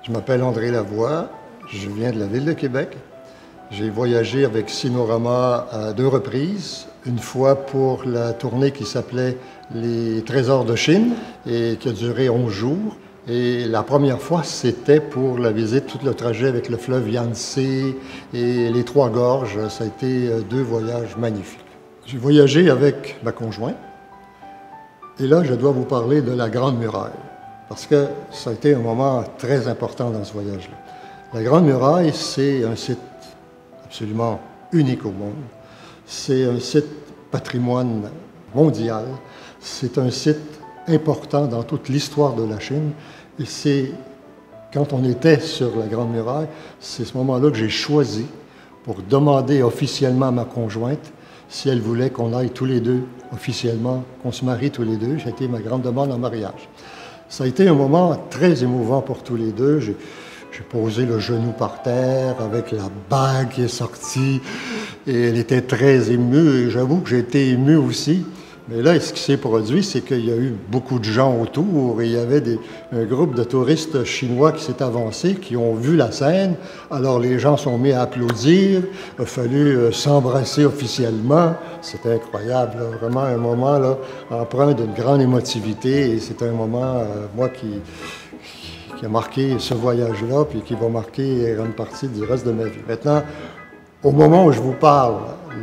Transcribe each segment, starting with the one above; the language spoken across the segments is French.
Je m'appelle André Lavoie, je viens de la ville de Québec. J'ai voyagé avec Cinorama à 2 reprises. Une fois pour la tournée qui s'appelait Les Trésors de Chine et qui a duré 11 jours. Et la première fois, c'était pour la visite, tout le trajet avec le fleuve Yangtze et les Trois Gorges. Ça a été 2 voyages magnifiques. J'ai voyagé avec ma conjointe. Et là, je dois vous parler de la Grande Muraille, parce que ça a été un moment très important dans ce voyage-là. La Grande Muraille, c'est un site absolument unique au monde. C'est un site patrimoine mondial. C'est un site important dans toute l'histoire de la Chine. Et c'est, quand on était sur la Grande Muraille, c'est ce moment-là que j'ai choisi pour demander officiellement à ma conjointe si elle voulait qu'on aille tous les deux, officiellement, qu'on se marie tous les deux. C'était ma grande demande en mariage. Ça a été un moment très émouvant pour tous les deux. J'ai posé le genou par terre avec la bague qui est sortie et elle était très émue. Et j'avoue que j'ai été ému aussi. Mais là, ce qui s'est produit, c'est qu'il y a eu beaucoup de gens autour et il y avait un groupe de touristes chinois qui s'est avancé, qui ont vu la scène. Alors les gens sont mis à applaudir. Il a fallu s'embrasser officiellement. C'était incroyable, là. Vraiment un moment là, empreint d'une grande émotivité. Et c'est un moment, moi, qui a marqué ce voyage-là, puis qui va marquer une partie du reste de ma vie. Maintenant, au moment où je vous parle,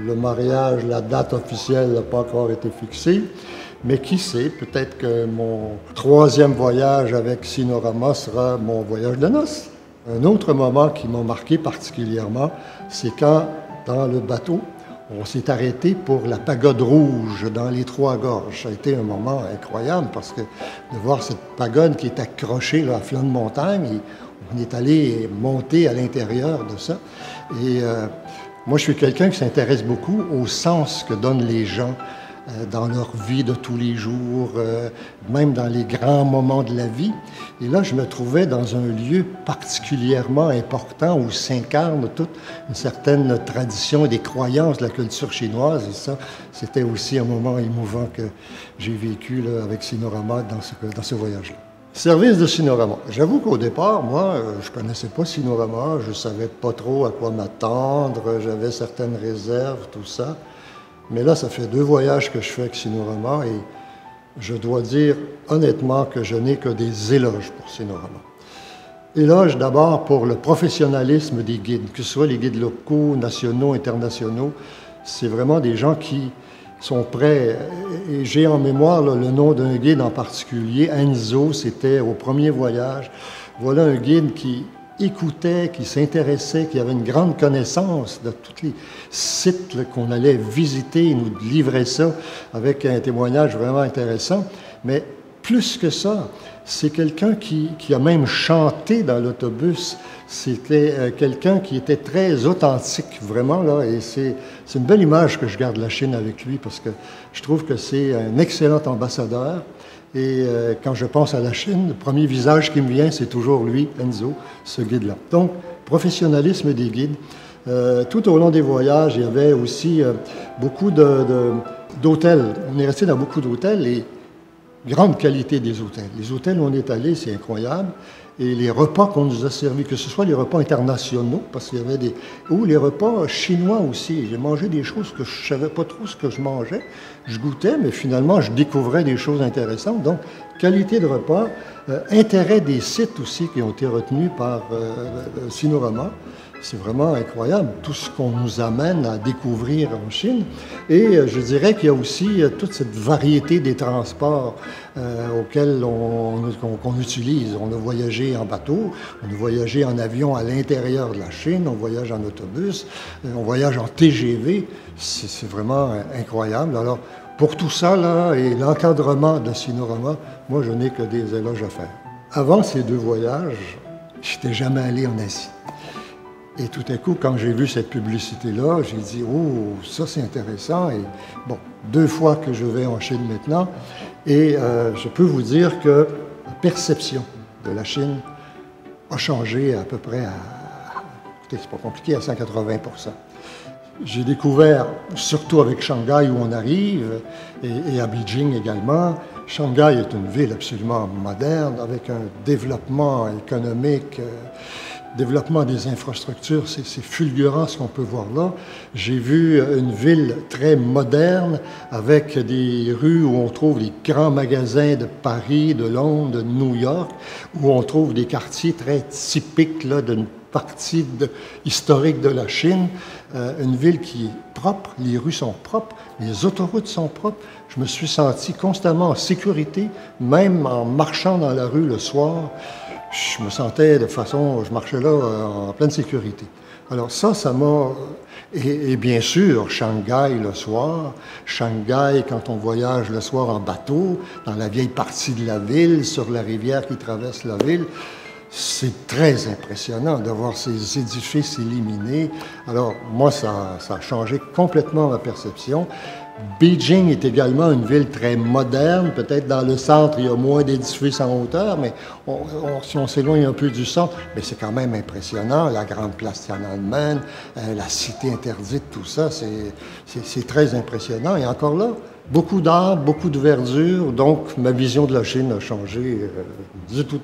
le mariage, la date officielle n'a pas encore été fixée, mais qui sait, peut-être que mon 3e voyage avec Cinorama sera mon voyage de noces. Un autre moment qui m'a marqué particulièrement, c'est quand, dans le bateau, on s'est arrêté pour la pagode rouge dans les Trois Gorges. Ça a été un moment incroyable parce que de voir cette pagode qui est accrochée là, à flanc de montagne, et on est allé monter à l'intérieur de ça. Et moi, je suis quelqu'un qui s'intéresse beaucoup au sens que donnent les gens dans leur vie de tous les jours, même dans les grands moments de la vie. Et là, je me trouvais dans un lieu particulièrement important où s'incarne toute une certaine tradition et des croyances de la culture chinoise. Et ça, c'était aussi un moment émouvant que j'ai vécu là, avec Cinorama dans ce voyage-là. Service de Cinorama. J'avoue qu'au départ, moi, je ne connaissais pas Cinorama, je ne savais pas trop à quoi m'attendre, j'avais certaines réserves, tout ça. Mais là, ça fait 2 voyages que je fais avec Cinorama et je dois dire honnêtement que je n'ai que des éloges pour Cinorama. Éloges d'abord pour le professionnalisme des guides, que ce soit les guides locaux, nationaux, internationaux. C'est vraiment des gens qui sont prêts. Et j'ai en mémoire là, le nom d'un guide en particulier, Enzo, c'était au premier voyage. Voilà un guide qui écoutait, qui s'intéressait, qui avait une grande connaissance de tous les sites qu'on allait visiter. Il nous livrait ça avec un témoignage vraiment intéressant. Mais plus que ça, c'est quelqu'un qui a même chanté dans l'autobus. C'était quelqu'un qui était très authentique, vraiment, là, et c'est une belle image que je garde la Chine avec lui, parce que je trouve que c'est un excellent ambassadeur. Et quand je pense à la Chine, le premier visage qui me vient, c'est toujours lui, Enzo, ce guide-là. Donc, professionnalisme des guides. Tout au long des voyages, il y avait aussi beaucoup d'hôtels. On est resté dans beaucoup d'hôtels et grande qualité des hôtels. Les hôtels où on est allé, c'est incroyable. Et les repas qu'on nous a servis, que ce soit les repas internationaux, parce qu'il y avait ou les repas chinois aussi. J'ai mangé des choses que je ne savais pas trop ce que je mangeais. Je goûtais, mais finalement, je découvrais des choses intéressantes. Donc, qualité de repas, intérêt des sites aussi qui ont été retenus par Cinorama. C'est vraiment incroyable, tout ce qu'on nous amène à découvrir en Chine. Et je dirais qu'il y a aussi toute cette variété des transports auxquels qu'on utilise. On a voyagé en bateau, on a voyagé en avion à l'intérieur de la Chine, on voyage en autobus, on voyage en TGV. C'est vraiment incroyable. Alors, pour tout ça, là, et l'encadrement de Cinorama, moi, je n'ai que des éloges à faire. Avant ces 2 voyages, je n'étais jamais allé en Asie. Et tout à coup, quand j'ai vu cette publicité-là, j'ai dit « Oh, ça c'est intéressant ». Et bon, 2 fois que je vais en Chine maintenant, et je peux vous dire que la perception de la Chine a changé à peu près écoutez, c'est pas compliqué, à 180%. J'ai découvert, surtout avec Shanghai où on arrive, et à Beijing également, Shanghai est une ville absolument moderne, avec un développement économique, développement des infrastructures, c'est fulgurant ce qu'on peut voir là. J'ai vu une ville très moderne, avec des rues où on trouve les grands magasins de Paris, de Londres, de New York, où on trouve des quartiers très typiques d'une partie historique de la Chine. Une ville qui est propre, les rues sont propres, les autoroutes sont propres. Je me suis senti constamment en sécurité, même en marchant dans la rue le soir. Je me sentais de façon, je marchais là en pleine sécurité. Alors ça m'a... Et bien sûr, Shanghai le soir, Shanghai quand on voyage le soir en bateau, dans la vieille partie de la ville, sur la rivière qui traverse la ville, c'est très impressionnant de voir ces édifices illuminés. Alors, moi, ça a changé complètement ma perception. Beijing est également une ville très moderne. Peut-être dans le centre, il y a moins d'édifices en hauteur, mais si on s'éloigne un peu du centre, mais c'est quand même impressionnant. La grande place Tiananmen, la cité interdite, tout ça, c'est très impressionnant. Et encore là, beaucoup d'arbres, beaucoup de verdure. Donc, ma vision de la Chine a changé du tout.